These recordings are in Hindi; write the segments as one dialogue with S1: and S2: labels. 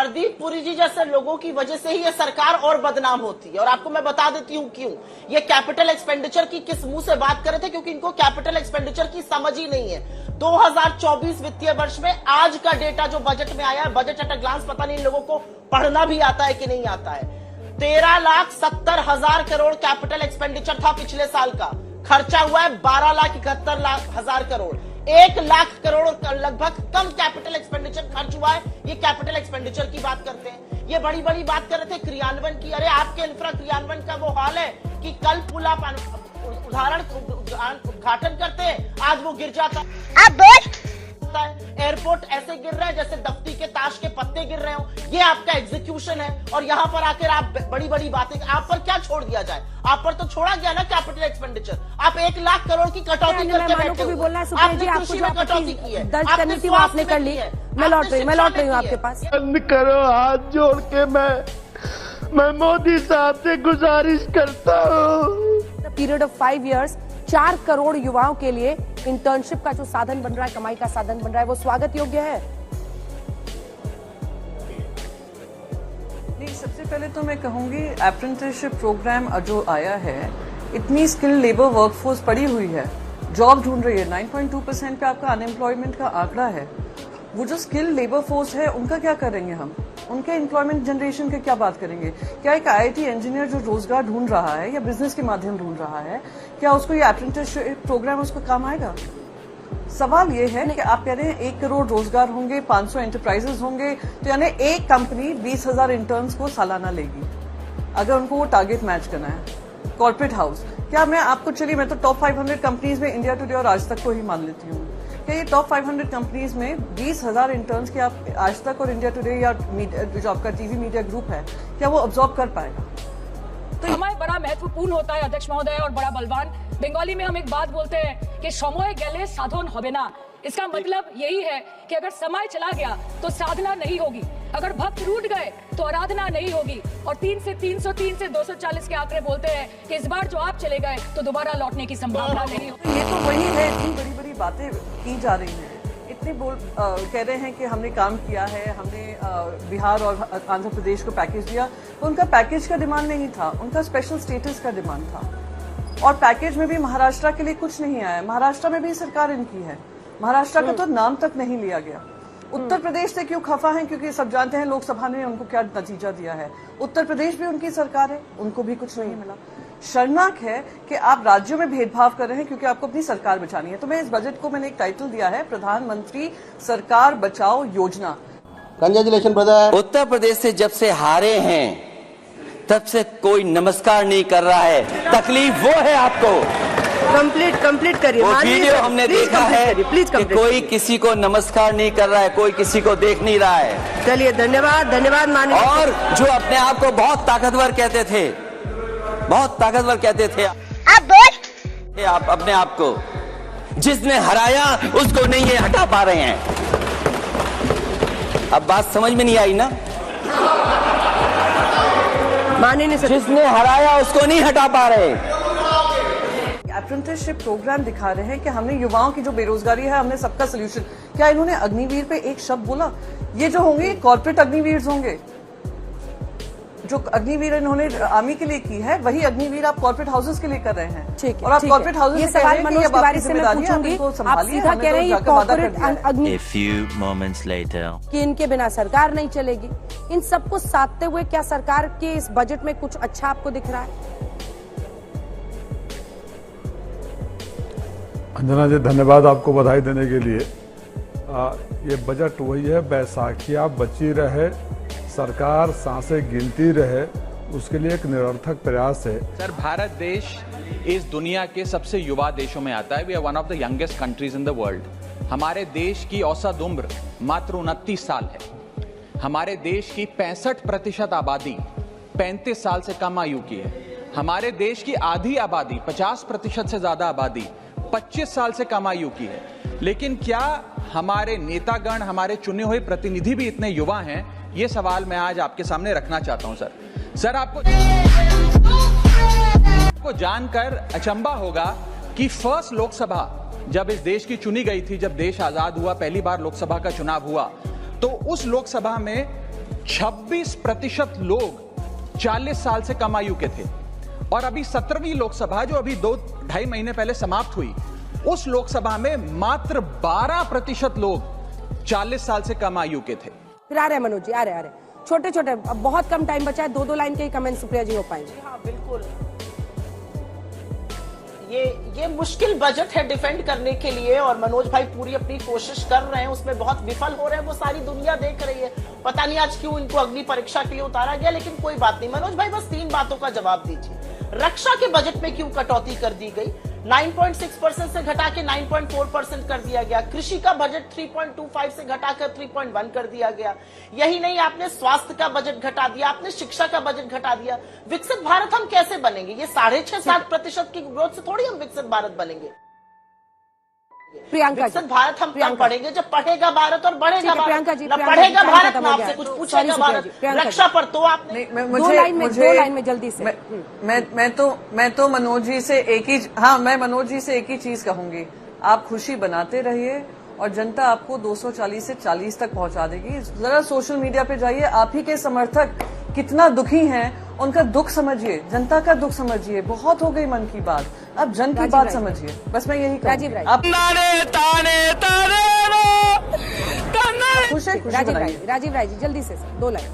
S1: हरदीप पुरी जी जैसे लोगों की वजह से ही ये सरकार और बदनाम होती है। और आपको मैं बता देती हूं क्यों। ये कैपिटल एक्सपेंडिचर की किस मुंह से बात कर रहे थे, क्योंकि इनको कैपिटल एक्सपेंडिचर की समझ ही नहीं है। 2024 वित्तीय वर्ष में आज का डेटा जो बजट में आया है, बजट एट अ ग्लांस, पता नहीं इन लोगों को पढ़ना भी आता है कि नहीं आता है। 13,70,000 करोड़ कैपिटल एक्सपेंडिचर था पिछले साल का, खर्चा हुआ है 12,71,000 करोड़। 1 लाख करोड़ लगभग कम कैपिटल एक्सपेंडिचर खर्च हुआ है। ये कैपिटल एक्सपेंडिचर की बात करते हैं। ये बड़ी बड़ी बात कर रहे थे क्रियान्वयन की। अरे आपके इंफ्रा क्रियान्वयन का वो हाल है कि कल पुल आप उद्घाटन करते हैं, आज वो गिर जाता है। एयरपोर्ट ऐसे गिर रहा है जैसे दफ्ती के ताश के पत्ते गिर रहे हो। ये आपका एग्जीक्यूशन है। और यहां पर आकर आप बड़ी बड़ी बातें, आप पर क्या छोड़ दिया जाए? आप पर तो छोड़ा गया ना कैपिटल एक्सपेंडिचर। आप 1 लाख करोड़ की कटौती करके बैठे हो। आपने कृषि में कटौती की है,
S2: दर्ज करनी थी वो आपने कर ली। मैं लौट रही हूँ आपके पास।
S3: बंद करो, हाथ जोड़ के मैं मोदी साहब से गुजारिश करता हूँ।
S2: पीरियड ऑफ 5 years 4 करोड़ युवाओं के लिए इंटर्नशिप का जो साधन बन रहा है, कमाई का साधन बन रहा है, वो स्वागत योग्य है।
S4: नहीं, सबसे पहले तो मैं कहूंगी अप्रेंटिसशिप प्रोग्राम जो आया है, इतनी स्किल लेबर वर्कफोर्स पड़ी हुई है, जॉब ढूंढ रही है। 9.2% पे आपका अनएम्प्लॉयमेंट का आंकड़ा है। वो जो स्किल लेबर फोर्स है उनका क्या करेंगे हम? उनके एम्प्लॉयमेंट जनरेशन की क्या बात करेंगे? क्या एक IIT इंजीनियर जो रोजगार ढूंढ रहा है या बिजनेस के माध्यम ढूंढ रहा है, क्या उसको ये अप्रेंटिसशिप प्रोग्राम उसको काम आएगा? सवाल ये है कि आप कह रहे हैं 1 करोड़ रोजगार होंगे, 500 एंटरप्राइजेस होंगे, तो यानी एक कंपनी 20,000 इंटर्न्स को सालाना लेगी अगर उनको वो टारगेट मैच करना है। कॉर्पोरेट हाउस, क्या मैं आपको, चलिए मैं तो टॉप 500 कंपनीज में इंडिया टुडे और आज तक को ही मान लेती हूँ, कि ये टॉप 500 कंपनीज में 20,000 इंटर्न्स के आप आज तक और इंडिया टुडे या जो आपका टीवी मीडिया ग्रुप है, क्या वो ऑब्जॉर्व कर पाएगा?
S5: तो समय बड़ा महत्वपूर्ण होता है अध्यक्ष महोदय, और बड़ा बलवान। बंगाली में हम एक बात बोलते हैं कि समय गेले साधन होबे ना। इसका मतलब यही है कि अगर समय चला गया तो साधना नहीं होगी, अगर भक्त रूठ गए तो आराधना नहीं होगी। और 3 से 303 से 240 के आंकड़े बोलते हैं कि इस बार जो आप चले गए तो दोबारा लौटने की संभावना नहीं होगी।
S4: ये तो वही है, इतनी बड़ी बड़ी बातें की जा रही हैं, इतने कह रहे हैं कि हमने काम किया है, हमने बिहार और आंध्र प्रदेश को पैकेज दिया, तो उनका पैकेज का डिमांड नहीं था, उनका स्पेशल स्टेटस का डिमांड था। और पैकेज में भी महाराष्ट्र के लिए कुछ नहीं आया। महाराष्ट्र में भी सरकार इनकी है, महाराष्ट्र का तो नाम तक नहीं लिया गया। उत्तर प्रदेश से क्यों खफा है? क्योंकि सब जानते हैं लोकसभा ने उनको क्या नतीजा दिया है। उत्तर प्रदेश भी उनकी सरकार है, उनको भी कुछ नहीं मिला। शर्मनाक है कि आप राज्यों में भेदभाव कर रहे हैं क्योंकि आपको अपनी सरकार बचानी है। तो मैं इस बजट को मैंने एक टाइटल दिया है, प्रधानमंत्री सरकार बचाओ योजना।
S3: Congratulation brother.
S6: उत्तर प्रदेश से जब से हारे हैं तब से कोई नमस्कार नहीं कर रहा है। तकलीफ वो है आपको।
S2: कंप्लीट करिए।
S6: वो वीडियो हमने देखा है कि कोई किसी को नमस्कार नहीं कर रहा है, कोई किसी को देख नहीं रहा है।
S2: चलिए, धन्यवाद माननीय।
S6: और जो अपने आप को बहुत ताकतवर कहते थे, बहुत ताकतवर कहते थे, आप अपने आप को, जिसने हराया उसको नहीं ये हटा पा रहे हैं। अब बात समझ में नहीं आई ना? जिसने हराया उसको नहीं हटा पा रहे।
S4: अप्रेंटिसशिप प्रोग्राम दिखा रहे हैं कि हमने युवाओं की जो बेरोजगारी है, हमने सबका सोल्यूशन। क्या इन्होंने अग्निवीर पे एक शब्द बोला? ये जो होंगे कॉर्पोरेट अग्निवीर होंगे। जो अग्निवीर इन्होंने आर्मी के लिए की है, वही अग्निवीर आप कॉर्पोरेट हाउसेस के लिए कर रहे हैं।
S2: ठीक है,
S4: और आप कॉर्पोरेट हाउसेस
S2: ये सवाल मनोज तिवारी से मैं पूछूंगी। आप सीधा कह रहे हैं कॉर्पोरेट अग्नि कि इनके बिना सरकार नहीं चलेगी। इन सबको साधते हुए क्या सरकार के इस बजट में कुछ अच्छा आपको दिख रहा है?
S7: अंजना जी, धन्यवाद आपको बधाई देने के लिए। ये बजट वही है, बैसाखियाँ बची रहे, सरकार सांसें गिनती रहे, उसके लिए एक निरर्थक प्रयास है।
S8: सर, भारत देश इस दुनिया के सबसे युवा देशों में आता है। We are one of the youngest countries in the world. हमारे देश की औसत उम्र मात्र 29 साल है। हमारे देश की 65% आबादी 35 साल से कम आयु की है। हमारे देश की आधी आबादी 50% से ज्यादा आबादी 25 साल से कम आयु की है। लेकिन क्या हमारे नेतागण, हमारे चुने हुए प्रतिनिधि भी इतने युवा हैं? ये सवाल मैं आज आपके सामने रखना चाहता हूं सर। आपको जानकर अचंभा होगा कि फर्स्ट लोकसभा जब इस देश की चुनी गई थी, जब देश आजाद हुआ, पहली बार लोकसभा का चुनाव हुआ, तो उस लोकसभा में 26% लोग 40 साल से कम आयु के थे और अभी 17वीं लोकसभा जो अभी 2-2.5 महीने पहले समाप्त हुई, उस लोकसभा में मात्र 12% लोग 40 साल से कम आयु के थे।
S2: फिर आ रहे हैं मनोज जी, आ रहे छोटे छोटे, अब बहुत कम टाइम बचा है, 2-2 लाइन के ही कमेंट सुप्रिया जी हो पाएंगे।
S1: हाँ बिल्कुल, ये मुश्किल बजट है डिफेंड करने के लिए और मनोज भाई पूरी अपनी कोशिश कर रहे हैं, उसमें बहुत विफल हो रहे हैं, वो सारी दुनिया देख रही है। पता नहीं आज क्यों इनको अग्नि परीक्षा के लिए उतारा गया, लेकिन कोई बात नहीं। मनोज भाई बस 3 बातों का जवाब दीजिए। रक्षा के बजट में क्यों कटौती कर दी गई? 9.6% से घटा के 9.4% कर दिया गया। कृषि का बजट 3.25 से घटाकर 3.1 कर दिया गया। यही नहीं, आपने स्वास्थ्य का बजट घटा दिया, आपने शिक्षा का बजट घटा दिया। विकसित भारत हम कैसे बनेंगे? ये 6.5-7% की ग्रोथ से थोड़ी हम विकसित भारत बनेंगे।
S2: प्रियंका
S1: विकसित भारत हम तब पढ़ेंगे जब पढ़ेगा भारत और बढ़ेगा भारत।
S2: प्रियंका जी,
S1: ना पढ़ेगा भारत ना आपसे कुछ पूछेगा भारत। रक्षा पर तो आपने
S2: दो लाइन में जल्दी से।
S4: मैं तो मनोज जी से मैं मनोज जी से एक ही चीज कहूंगी, आप खुशी बनाते रहिए और जनता आपको 240 से 40 तक पहुंचा देगी। जरा सोशल मीडिया पे जाइए, आप ही के समर्थक कितना दुखी हैं, उनका दुख समझिए, जनता का दुख समझिए। बहुत हो गई मन की बात, अब जन की बात समझिए। बस मैं यही
S2: राजीव राय, राजीव राय जी जल्दी से 2 लाइन।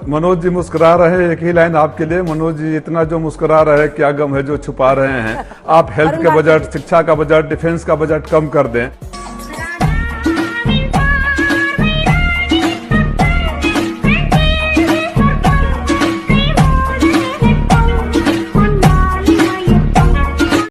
S7: मनोज जी मुस्कुरा रहे हैं, एक ही लाइन आपके लिए। मनोज जी इतना जो मुस्कुरा रहे हैं, क्या गम है जो छुपा रहे हैं? आप हेल्थ के बजट, शिक्षा का बजट, डिफेंस का बजट कम कर दें।